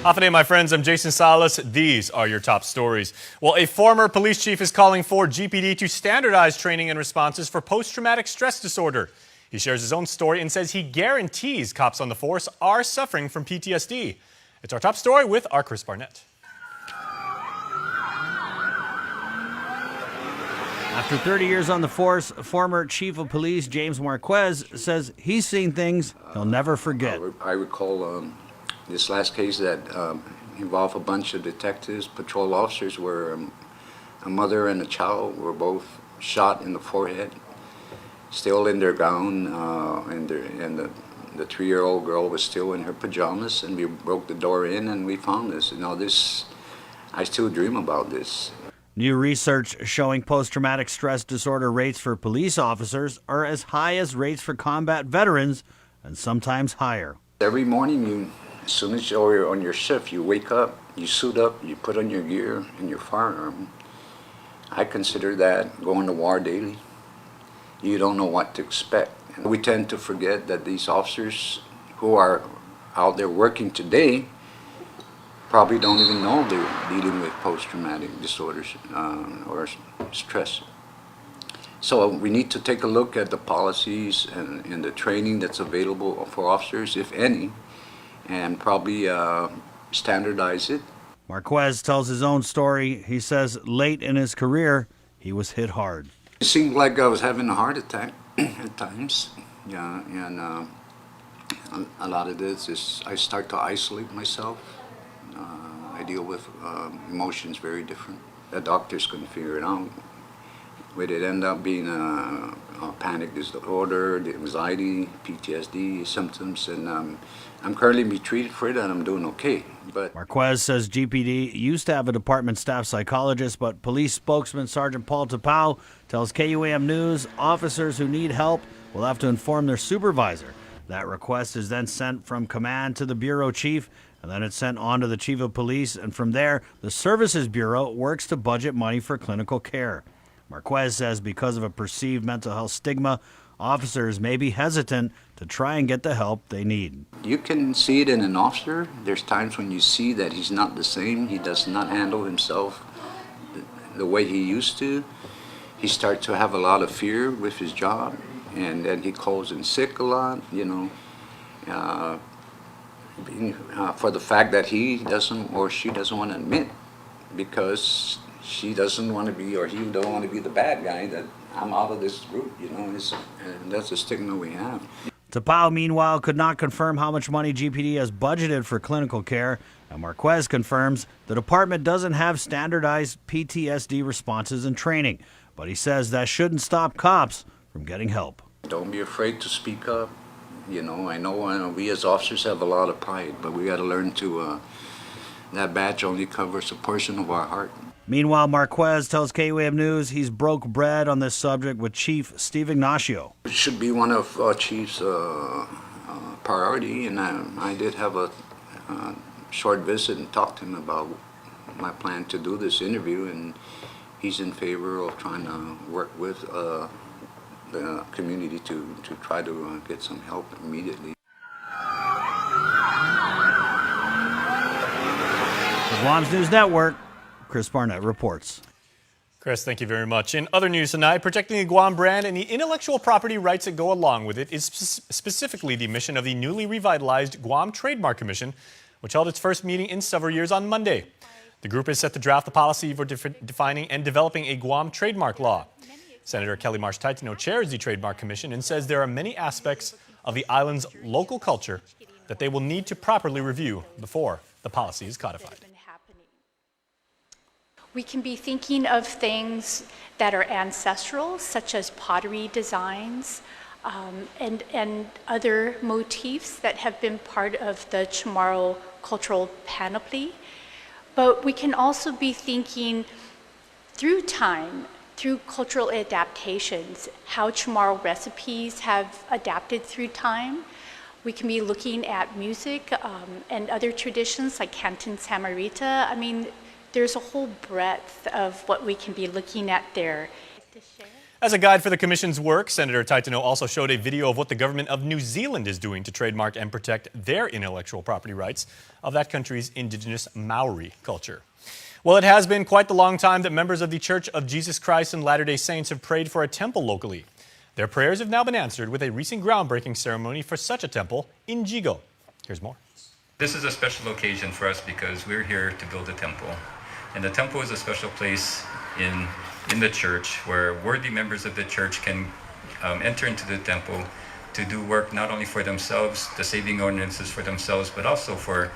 Afternoon, my friends. I'm Jason Salas. These are your top stories. Well, a former police chief is calling for GPD to standardize training and responses for post-traumatic stress disorder. He shares his own story and says he guarantees cops on the force are suffering from PTSD. It's our top story with our Chris Barnett. After 30 years on the force, former chief of police James Marquez says he's seen things he'll never forget. I recall this last case that involved a bunch of detectives, patrol officers, where a mother and a child were both shot in the forehead, still in their gown, and the 3-year-old girl was still in her pajamas, and we broke the door in and we found this. You know, I still dream about this. New research showing post-traumatic stress disorder rates for police officers are as high as rates for combat veterans, and sometimes higher. Every morning, as soon as you're on your shift, you wake up, you suit up, you put on your gear and your firearm. I consider that going to war daily. You don't know what to expect. And we tend to forget that these officers who are out there working today probably don't even know they're dealing with post-traumatic disorders or stress. So we need to take a look at the policies and the training that's available for officers, if any, and probably standardize it. Marquez tells his own story. He says late in his career, he was hit hard. It seemed like I was having a heart attack at times. Yeah, and a lot of this is I start to isolate myself. I deal with emotions very different. The doctors couldn't figure it out. Would it end up being a panic disorder, the anxiety, PTSD symptoms, and I'm currently being treated for it and I'm doing okay. But Marquez says GPD used to have a department staff psychologist, but police spokesman Sergeant Paul Tapau tells KUAM News officers who need help will have to inform their supervisor. That request is then sent from command to the bureau chief, and then it's sent on to the chief of police, and from there, the Services Bureau works to budget money for clinical care. Marquez says because of a perceived mental health stigma, officers may be hesitant to try and get the help they need. You can see it in an officer. There's times when you see that he's not the same. He does not handle himself the way he used to. He starts to have a lot of fear with his job, and then he calls in sick a lot, you know, for the fact that he doesn't or she doesn't want to admit, because she doesn't want to be, or he don't want to be the bad guy, that I'm out of this group, you know, and that's a stigma we have. Tapau, meanwhile, could not confirm how much money GPD has budgeted for clinical care, and Marquez confirms the department doesn't have standardized PTSD responses and training, but he says that shouldn't stop cops from getting help. Don't be afraid to speak up. You know, I know we as officers have a lot of pride, but we got to learn to, that badge only covers a portion of our heart. Meanwhile, Marquez tells KUAM News he's broke bread on this subject with Chief Steve Ignacio. It should be one of Chief's priority, and I did have a short visit and talked to him about my plan to do this interview, and he's in favor of trying to work with the community to try to get some help immediately. The KUAM's News Network, Chris Barnett reports. Chris, thank you very much. In other news tonight, protecting the Guam brand and the intellectual property rights that go along with it is specifically the mission of the newly revitalized Guam Trademark Commission, which held its first meeting in several years on Monday. The group is set to draft the policy for defining and developing a Guam trademark law. Senator Kelly Marsh-Taitano chairs the Trademark Commission and says there are many aspects of the island's local culture that they will need to properly review before the policy is codified. We can be thinking of things that are ancestral, such as pottery designs and other motifs that have been part of the Chamorro cultural panoply. But we can also be thinking through time, through cultural adaptations, how Chamorro recipes have adapted through time. We can be looking at music and other traditions like Canton Samarita. I mean, there's a whole breadth of what we can be looking at there. As a guide for the Commission's work, Senator Taitano also showed a video of what the government of New Zealand is doing to trademark and protect their intellectual property rights of that country's indigenous Maori culture. Well, it has been quite the long time that members of the Church of Jesus Christ and Latter-day Saints have prayed for a temple locally. Their prayers have now been answered with a recent groundbreaking ceremony for such a temple in Jigo. Here's more. This is a special occasion for us because we're here to build a temple. And the temple is a special place in the church where worthy members of the church can enter into the temple to do work not only for themselves, the saving ordinances for themselves, but also for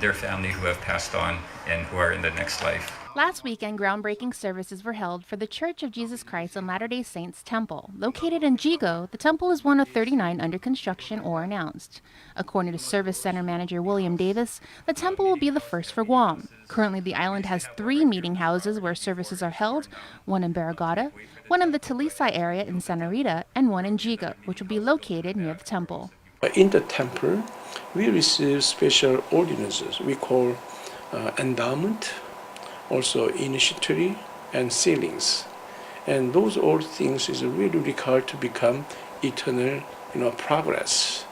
their family who have passed on and who are in the next life. Last weekend, groundbreaking services were held for the Church of Jesus Christ and Latter-day Saints Temple. Located in Jigo, the temple is one of 39 under construction or announced. According to Service Center Manager William Davis, the temple will be the first for Guam. Currently, the island has 3 meeting houses where services are held, one in Barragata, one in the Talisay area in Santa Rita, and one in Jigo, which will be located near the temple. In the temple, we receive special ordinances we call endowment, also initiatory and sealings. And those all things is really required to become eternal progress.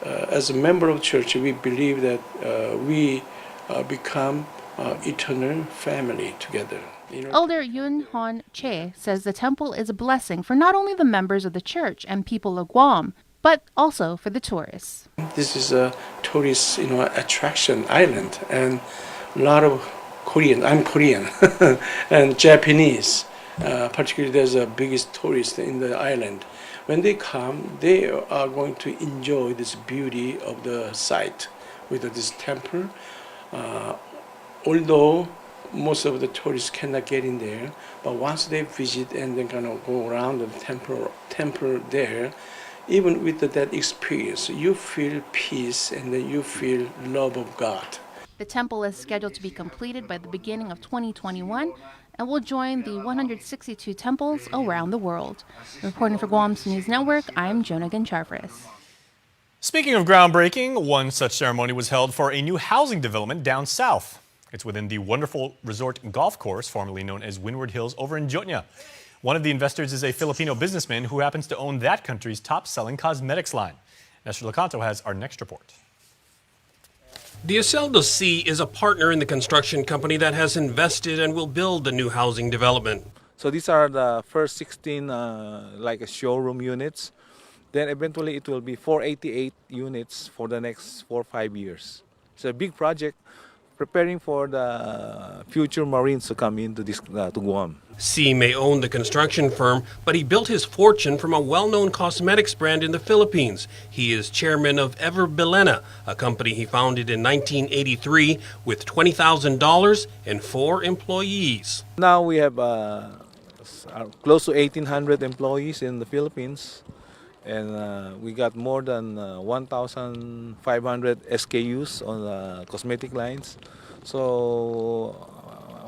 As a member of church, we believe that we become eternal family together. Elder Yun Hon Che says the temple is a blessing for not only the members of the church and people of Guam, but also for the tourists. This is a tourist attraction island, and a lot of Korean, I'm Korean, and Japanese, particularly there's the biggest tourist in the island. When they come, they are going to enjoy this beauty of the site with this temple. Although most of the tourists cannot get in there, but once they visit and they're gonna go around the temple there, even with that experience, you feel peace and then you feel love of God. The temple is scheduled to be completed by the beginning of 2021 and will join the 162 temples around the world. Reporting for Guam's News Network, I'm Jonah Gancharfris. Speaking of groundbreaking, one such ceremony was held for a new housing development down south. It's within the wonderful resort golf course, formerly known as Windward Hills, over in Jotnya. One of the investors is a Filipino businessman who happens to own that country's top-selling cosmetics line. Nestor Lecanto has our next report. Dioseldo C is a partner in the construction company that has invested and will build the new housing development. So these are the first 16 like a showroom units. Then eventually it will be 488 units for the next 4 or 5 years. It's a big project preparing for the future Marines to come into this to Guam. C may own the construction firm, but he built his fortune from a well-known cosmetics brand in the Philippines. He is chairman of Ever Bilena, a company he founded in 1983 with $20,000 and 4 employees. Now we have close to 1,800 employees in the Philippines, and we got more than 1,500 SKUs on the cosmetic lines. So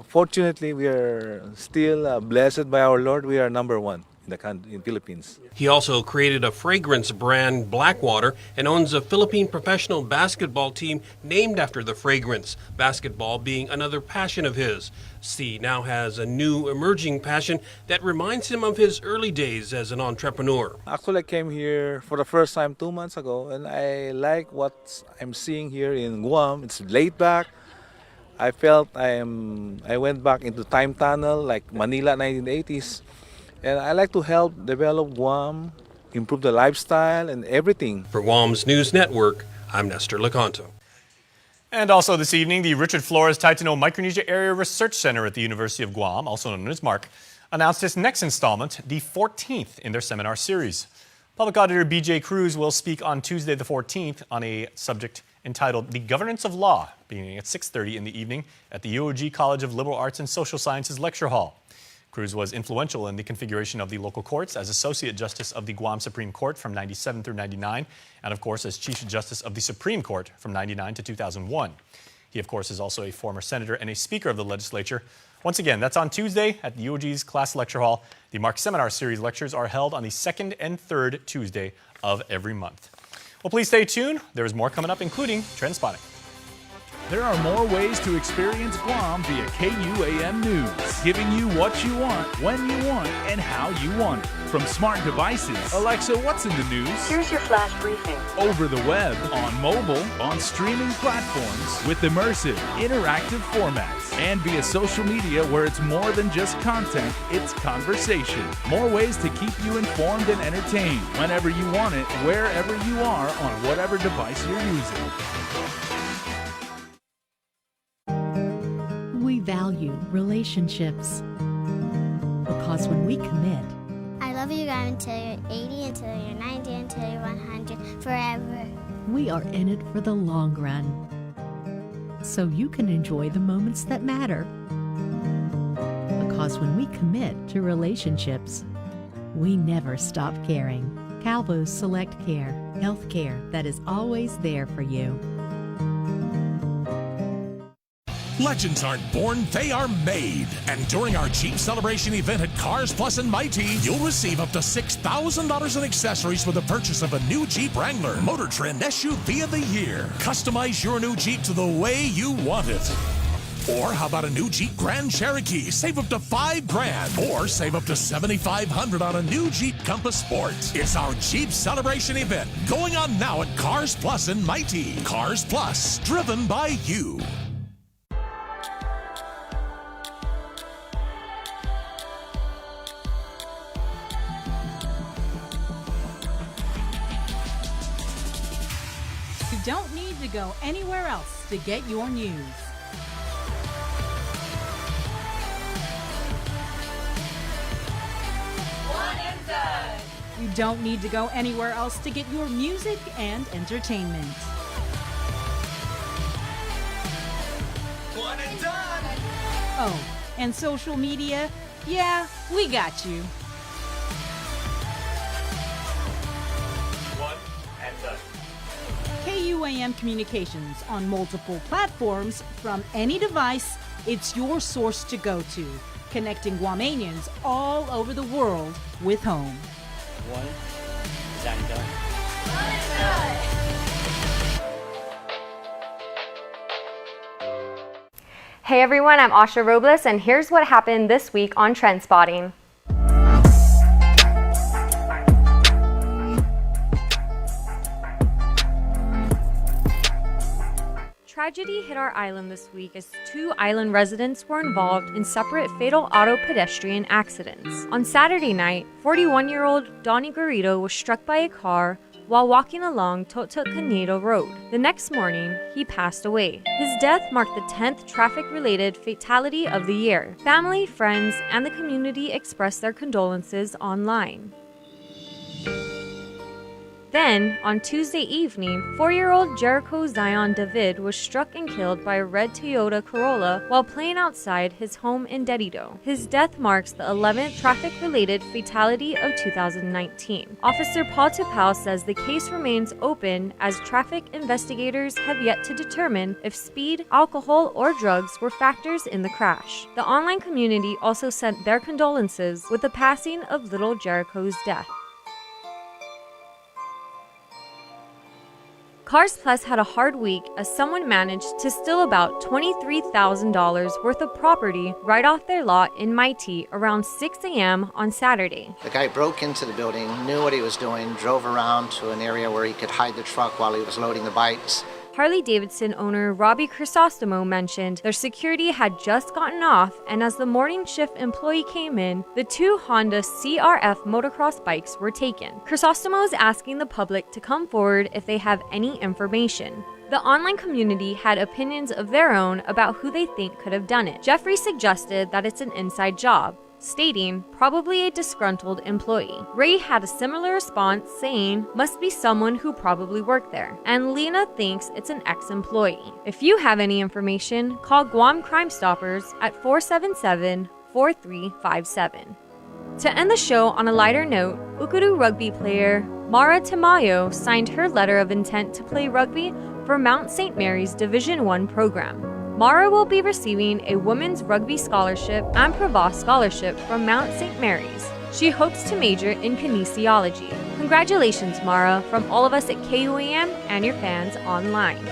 fortunately, we are still blessed by our Lord. We are number 1 in the country, in Philippines. He also created a fragrance brand, Blackwater, and owns a Philippine professional basketball team named after the fragrance, basketball being another passion of his. C now has a new emerging passion that reminds him of his early days as an entrepreneur. Actually, I came here for the first time 2 months ago, and I like what I'm seeing here in Guam. It's laid back. I felt I went back into time tunnel like Manila 1980s. And I like to help develop Guam, improve the lifestyle and everything. For Guam's News Network, I'm Nestor Lecanto. And also this evening, the Richard Flores Taitano Micronesia Area Research Center at the University of Guam, also known as MARC, announced its next installment, the 14th in their seminar series. Public Auditor B.J. Cruz will speak on Tuesday the 14th on a subject entitled The Governance of Law, beginning at 6:30 in the evening at the UOG College of Liberal Arts and Social Sciences Lecture Hall. Cruz was influential in the configuration of the local courts as Associate Justice of the Guam Supreme Court from 97 through 99, and of course as Chief Justice of the Supreme Court from 99 to 2001. He, of course, is also a former senator and a speaker of the legislature. Once again, that's on Tuesday at the UOG's Class Lecture Hall. The MARC Seminar Series lectures are held on the second and third Tuesday of every month. Well, please stay tuned. There is more coming up, including Trend Spotting. There are more ways to experience Guam via KUAM News, giving you what you want, when you want, and how you want it. From smart devices, Alexa, what's in the news? Here's your flash briefing. Over the web, on mobile, on streaming platforms, with immersive, interactive formats, and via social media where it's more than just content, it's conversation. More ways to keep you informed and entertained whenever you want it, wherever you are, on whatever device you're using. We value relationships because when we commit, I love you guys until you're 80, until you're 90, until you're 100, forever. we are in it for the long run, so you can enjoy the moments that matter. Because when we commit to relationships, we never stop caring. Calvo's Select Care, health care that is always there for you. Legends aren't born, they are made. And during our Jeep Celebration event at Cars Plus and Mighty, you'll receive up to $6,000 in accessories with the purchase of a new Jeep Wrangler, Motor Trend SUV of the Year. Customize your new Jeep to the way you want it. Or how about a new Jeep Grand Cherokee? Save up to $5,000. Or save up to $7,500 on a new Jeep Compass Sport. It's our Jeep Celebration event going on now at Cars Plus and Mighty. Cars Plus, driven by you. You don't need to go anywhere else to get your news. One and done. You don't need to go anywhere else to get your music and entertainment. One and done. Oh, and social media? Yeah, we got you. One and done. KUAM Communications on multiple platforms from any device. It's your source to go to, connecting Guamanians all over the world with home. One and done. Hey everyone, I'm Asha Robles, and here's what happened this week on Trendspotting. Tragedy hit our island this week as 2 island residents were involved in separate fatal auto pedestrian accidents. On Saturday night, 41-year-old Donnie Garrido was struck by a car while walking along Totok Canedo Road. The next morning, he passed away. His death marked the 10th traffic-related fatality of the year. Family, friends, and the community expressed their condolences online. Then, on Tuesday evening, 4-year-old Jericho Zion David was struck and killed by a red Toyota Corolla while playing outside his home in Dedido. His death marks the 11th traffic-related fatality of 2019. Officer Paul Tapau says the case remains open as traffic investigators have yet to determine if speed, alcohol, or drugs were factors in the crash. The online community also sent their condolences with the passing of little Jericho's death. Cars Plus had a hard week as someone managed to steal about $23,000 worth of property right off their lot in Mighty around 6 a.m. on Saturday. The guy broke into the building, knew what he was doing, drove around to an area where he could hide the truck while he was loading the bikes. Harley-Davidson owner Robbie Crisostomo mentioned their security had just gotten off, and as the morning shift employee came in, the 2 Honda CRF motocross bikes were taken. Crisostomo is asking the public to come forward if they have any information. The online community had opinions of their own about who they think could have done it. Jeffrey suggested that it's an inside job, stating probably a disgruntled employee. Ray had a similar response, saying must be someone who probably worked there. And Lena thinks it's an ex-employee. If you have any information, call Guam Crime Stoppers at 477-4357. To end the show on a lighter note, Ukuru rugby player Mara Tamayo signed her letter of intent to play rugby for Mount St. Mary's Division I program. Mara will be receiving a women's rugby scholarship and Provost scholarship from Mount St. Mary's. She hopes to major in kinesiology. Congratulations, Mara, from all of us at KUAM and your fans online.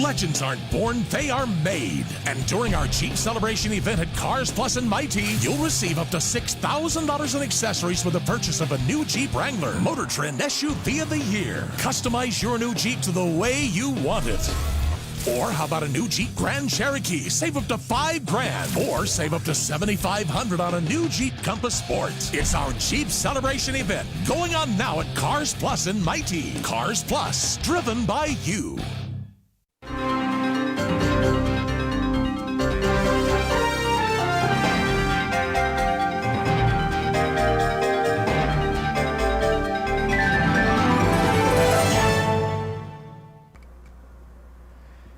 Legends aren't born, they are made. And during our Jeep Celebration event at Cars Plus and Mighty, you'll receive up to $6,000 in accessories with the purchase of a new Jeep Wrangler, Motor Trend SUV of the Year. Customize your new Jeep to the way you want it. Or how about a new Jeep Grand Cherokee? Save up to $5,000. Or save up to $7,500 on a new Jeep Compass Sport. It's our Jeep Celebration event going on now at Cars Plus and Mighty. Cars Plus, driven by you.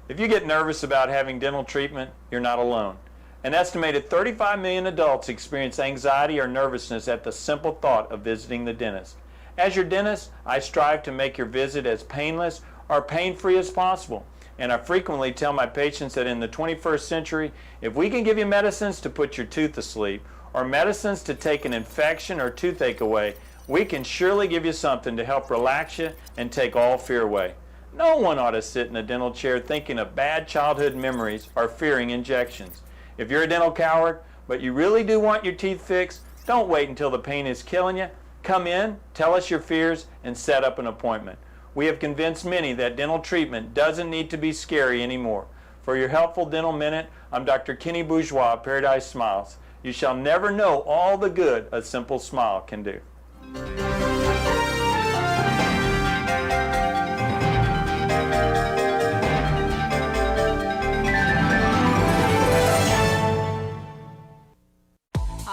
If you get nervous about having dental treatment, you're not alone. An estimated 35 million adults experience anxiety or nervousness at the simple thought of visiting the dentist. As your dentist, I strive to make your visit as painless or pain-free as possible. And I frequently tell my patients that in the 21st century, if we can give you medicines to put your tooth to sleep or medicines to take an infection or toothache away, we can surely give you something to help relax you and take all fear away. No one ought to sit in a dental chair thinking of bad childhood memories or fearing injections. If you're a dental coward, but you really do want your teeth fixed, don't wait until the pain is killing you. Come in, tell us your fears, and set up an appointment. We have convinced many that dental treatment doesn't need to be scary anymore. For your helpful dental minute, I'm Dr. Kenny Bourgeois of Paradise Smiles. You shall never know all the good a simple smile can do.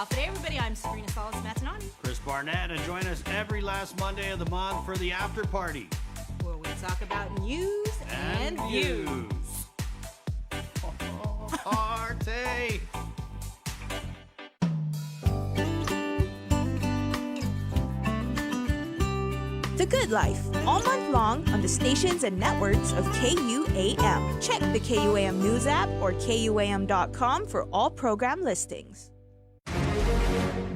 Today, everybody, I'm Sabrina Salas-Matanani. Chris Barnett, and join us every last Monday of the month for the after party, where we talk about news and views. Party! The Good Life, all month long on the stations and networks of KUAM. Check the KUAM News app or KUAM.com for all program listings.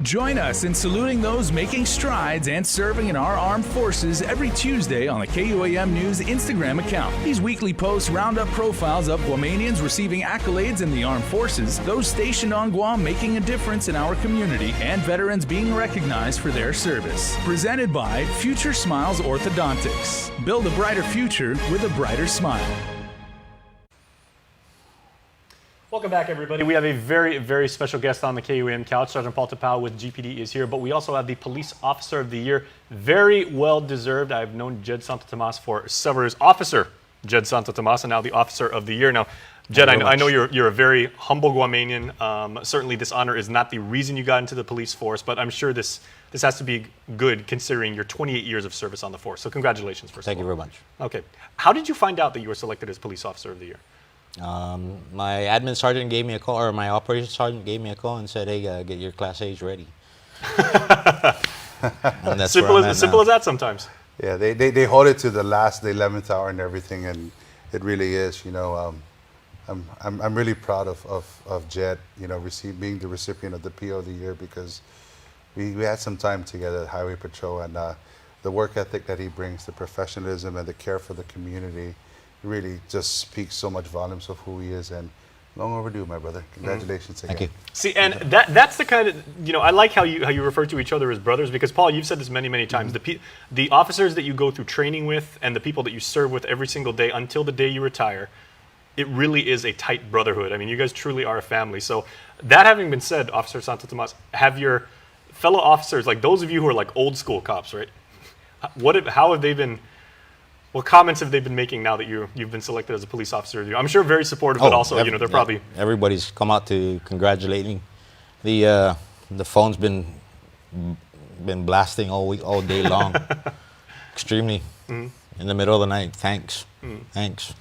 Join us in saluting those making strides and serving in our armed forces every Tuesday on the KUAM News Instagram account. These weekly posts round up profiles of Guamanians receiving accolades in the armed forces, those stationed on Guam making a difference in our community, and veterans being recognized for their service. Presented by Future Smiles Orthodontics. Build a brighter future with a brighter smile. Welcome back, everybody. We have a very, very special guest on the KUAM couch. Sergeant Paul Tapau with GPD is here, but we also have the Police Officer of the Year. Very well deserved. I've known Jed Santo Tomas for several years. Officer Jed Santo Tomas, and now the Officer of the Year. Now, Jed, I know you're a very humble Guamanian. Certainly this honor is not the reason you got into the police force, but I'm sure this has to be good considering your 28 years of service on the force. So congratulations, first of all. Thank you very much. Okay. How did you find out that you were selected as Police Officer of the Year? My admin sergeant gave me a call, or my operations sergeant gave me a call and said, hey, get your Class A's ready. And that's simple as that sometimes. Yeah, they hold it to the last, the 11th hour and everything, and it really is, you know. I'm really proud of Jed, you know, being the recipient of the PO of the Year, because we had some time together at Highway Patrol, and the work ethic that he brings, the professionalism and the care for the community, really just speaks so much volumes of who he is, and long overdue, my brother. Congratulations again. Thank you. See, and that's the kind of, you know, I like how you refer to each other as brothers, because Paul, you've said this many, many times. The officers that you go through training with and the people that you serve with every single day until the day you retire, it really is a tight brotherhood. I mean, you guys truly are a family. So that having been said, Officer Santo Tomas, have your fellow officers, like those of you who are like old school cops, right? How have they been? What comments have they been making now that you've been selected as a police officer? I'm sure very supportive, but also, you know, they're probably... Everybody's come out to congratulate me. The phone's been blasting all day long. Extremely. In the middle of the night. Thanks. Thanks.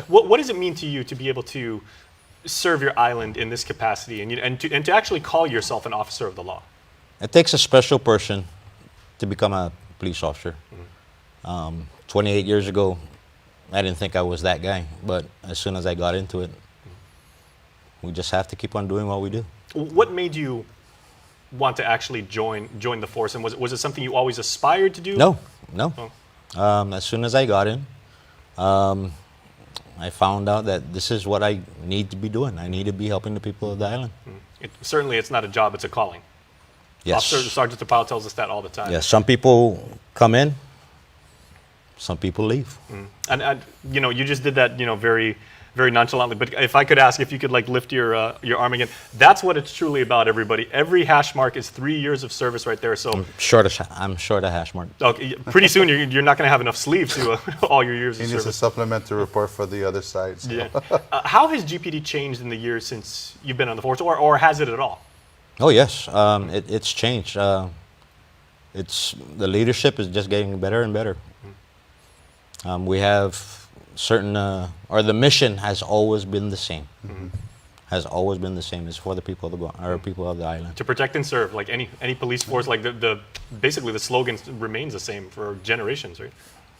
What does it mean to you to be able to serve your island in this capacity and to actually call yourself an officer of the law? It takes a special person to become a police officer. 28 years ago, I didn't think I was that guy, but as soon as I got into it, we just have to keep on doing what we do. What made you want to actually join the force, and was it something you always aspired to do? No. As soon as I got in, I found out that this is what I need to be doing. I need to be helping the people of the island. Certainly, it's not a job; it's a calling. Yes. Officer Sergeant Tapao tells us that all the time. Yes. Some people come in. Some people leave. And you know, you just did that, you know, very, very nonchalantly. But if I could ask, if you could like lift your arm again, that's what it's truly about, everybody. Every hash mark is 3 years of service right there. So I'm short a hash mark. Okay, pretty soon you're not going to have enough sleeves to all your years of He service. needs a supplementary report for the other side. So. Yeah. How has GPD changed in the years since you've been on the force, or has it at all? Oh yes, it's changed. It's the leadership is just getting better and better. We have certain, or the mission has always been the same. Has always been the same. It's for the people of the people of the island. To protect and serve, like any police force, like basically the slogan remains the same for generations, right?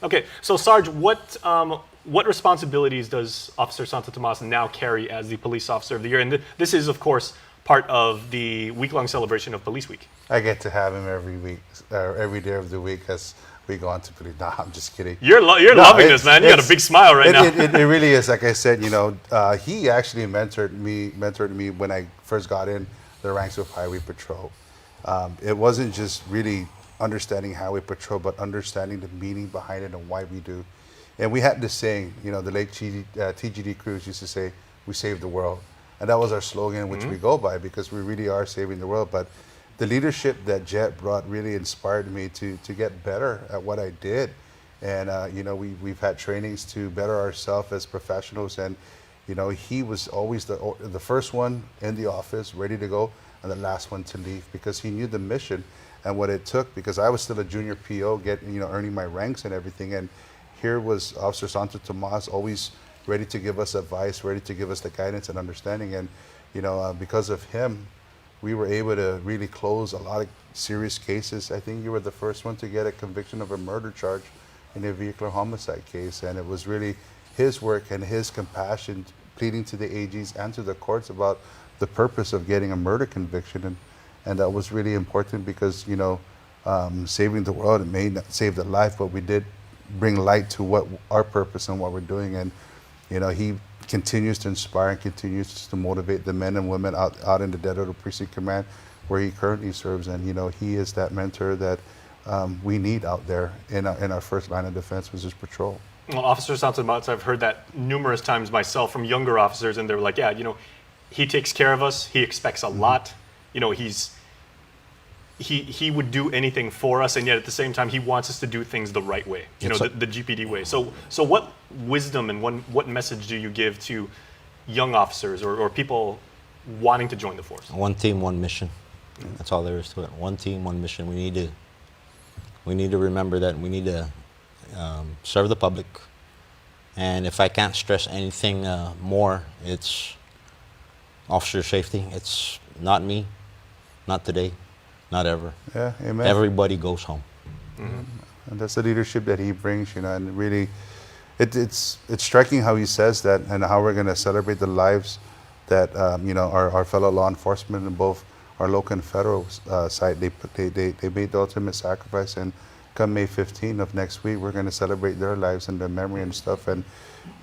Okay, so Sarge, what responsibilities does Officer Santo Tomas now carry as the Police Officer of the Year? And this is, of course, part of the week-long celebration of Police Week. I get to have him every week, every day of the week as we go on to police. Nah, I'm just kidding. You're loving this, man. You got a big smile right now. It really is. Like I said, you know, he actually mentored me when I first got in the ranks of Highway Patrol. It wasn't just really understanding Highway Patrol, but understanding the meaning behind it and why we do. And we had this saying, you know, the late TGD Cruz used to say, "We save the world." And that was our slogan, which we go by, because we really are saving the world. But the leadership that Jet brought really inspired me to get better at what I did. And, you know, we've had trainings to better ourselves as professionals. And, you know, he was always the first one in the office, ready to go, and the last one to leave, because he knew the mission and what it took, because I was still a junior PO, earning my ranks and everything. And here was Officer Santo Tomas, always ready to give us advice, ready to give us the guidance and understanding. And, you know, because of him, we were able to really close a lot of serious cases. I think you were the first one to get a conviction of a murder charge in a vehicular homicide case. And it was really his work and his compassion, pleading to the AGs and to the courts about the purpose of getting a murder conviction. And that was really important, because, you know, saving the world, it may not save the life, but we did bring light to what our purpose and what we're doing. And, you know, he continues to inspire and continues to motivate the men and women out in the Dead Order Precinct Command, where he currently serves. And, you know, he is that mentor that we need out there in our first line of defense, which is patrol. Well, Officer Santo Tomas, I've heard that numerous times myself from younger officers, and they're like, yeah, you know, he takes care of us. He expects a lot. You know, he would do anything for us, and yet at the same time, he wants us to do things the right way, you know, the GPD way. So what wisdom and what message do you give to young officers or people wanting to join the force? One team, one mission. That's all there is to it. One team, one mission. We need to remember that we need to serve the public. And if I can't stress anything more, it's officer safety. It's not me, not today. Not ever. Yeah, amen. Everybody goes home. And that's the leadership that he brings, you know, and really, it's striking how he says that, and how we're going to celebrate the lives that, you know, our fellow law enforcement in both our local and federal side, they made the ultimate sacrifice. And come May 15th of next week, we're going to celebrate their lives and their memory and stuff. And,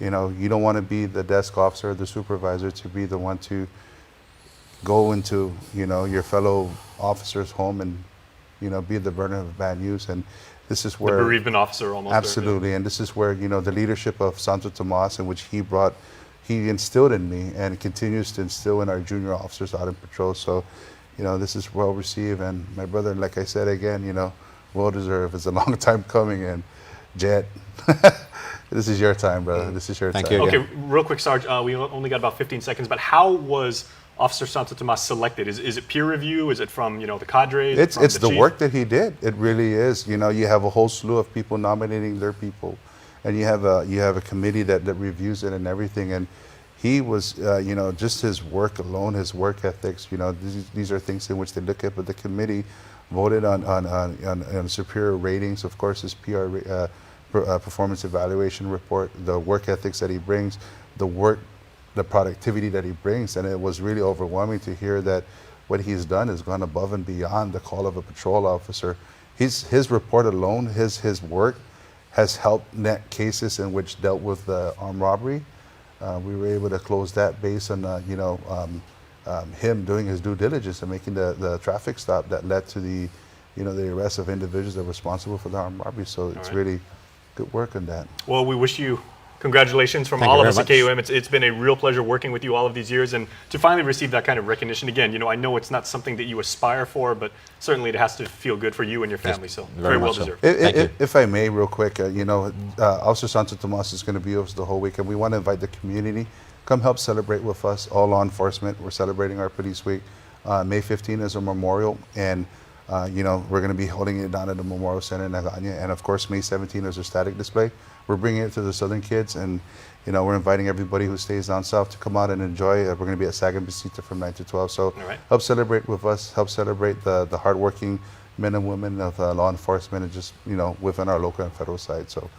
you know, you don't want to be the desk officer or the supervisor to be the one to go into, you know, your fellow officer's home and, you know, be the burden of bad news. And this is where the bereavement officer almost. Absolutely. There. And this is where, you know, the leadership of Santo Tomas, in which he instilled in me and continues to instill in our junior officers out in patrol. So, you know, this is well received. And my brother, like I said again, you know, well deserved. It's a long time coming. And Jet, this is your time, brother. This is your time. Thank you. Okay, real quick, Sarge, we only got about 15 seconds, but how was Officer Santo Tomas selected? Is it peer review? Is it from, you know, the cadre? It's the work that he did. It really is. You know, you have a whole slew of people nominating their people, and you have a committee that reviews it and everything. And he was, you know, just his work alone, his work ethics. You know, these are things in which they look at. But the committee voted on superior ratings. Of course, his performance evaluation report, the work ethics that he brings, the productivity that he brings. And it was really overwhelming to hear that what he's done has gone above and beyond the call of a patrol officer. His report alone, his work has helped net cases in which dealt with armed robbery, we were able to close that based on him doing his due diligence and making the traffic stop that led to the arrest of individuals that were responsible for the armed robbery. So it's really good work on that. Well, we wish you congratulations from all of us at KUAM. It's been a real pleasure working with you all of these years, and to finally receive that kind of recognition again. I know it's not something that you aspire for, but certainly it has to feel good for you and your family. So very well deserved. If I may, real quick, Officer Santo Tomas is going to be with us the whole week, and we want to invite the community. Come help celebrate with us, all law enforcement. We're celebrating our Police Week. May 15 is a memorial, and we're going to be holding it down at the Memorial Center in Nagaña. And of course, May 17 is a static display. We're bringing it to the Southern kids, and we're inviting everybody who stays down south to come out and enjoy. We're going to be at Sag and Bisita from 9 to 12. So help celebrate with us. Help celebrate the hardworking men and women of law enforcement, and just within our local and federal side. So.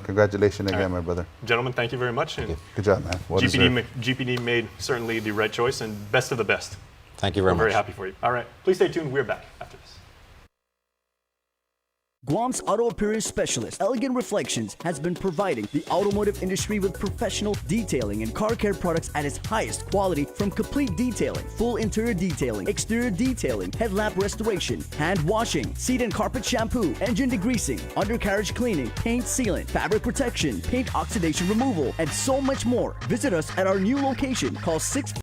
Congratulations again, my brother. Gentlemen, thank you very much. And good job, man. GPD made certainly the right choice, and best of the best. Thank you very much. We're very happy for you. All right, please stay tuned. We're back after this. Guam's auto appearance specialist, Elegant Reflections, has been providing the automotive industry with professional detailing and car care products at its highest quality, from complete detailing, full interior detailing, exterior detailing, headlamp restoration, hand washing, seat and carpet shampoo, engine degreasing, undercarriage cleaning, paint sealant, fabric protection, paint oxidation removal, and so much more. Visit us at our new location. Call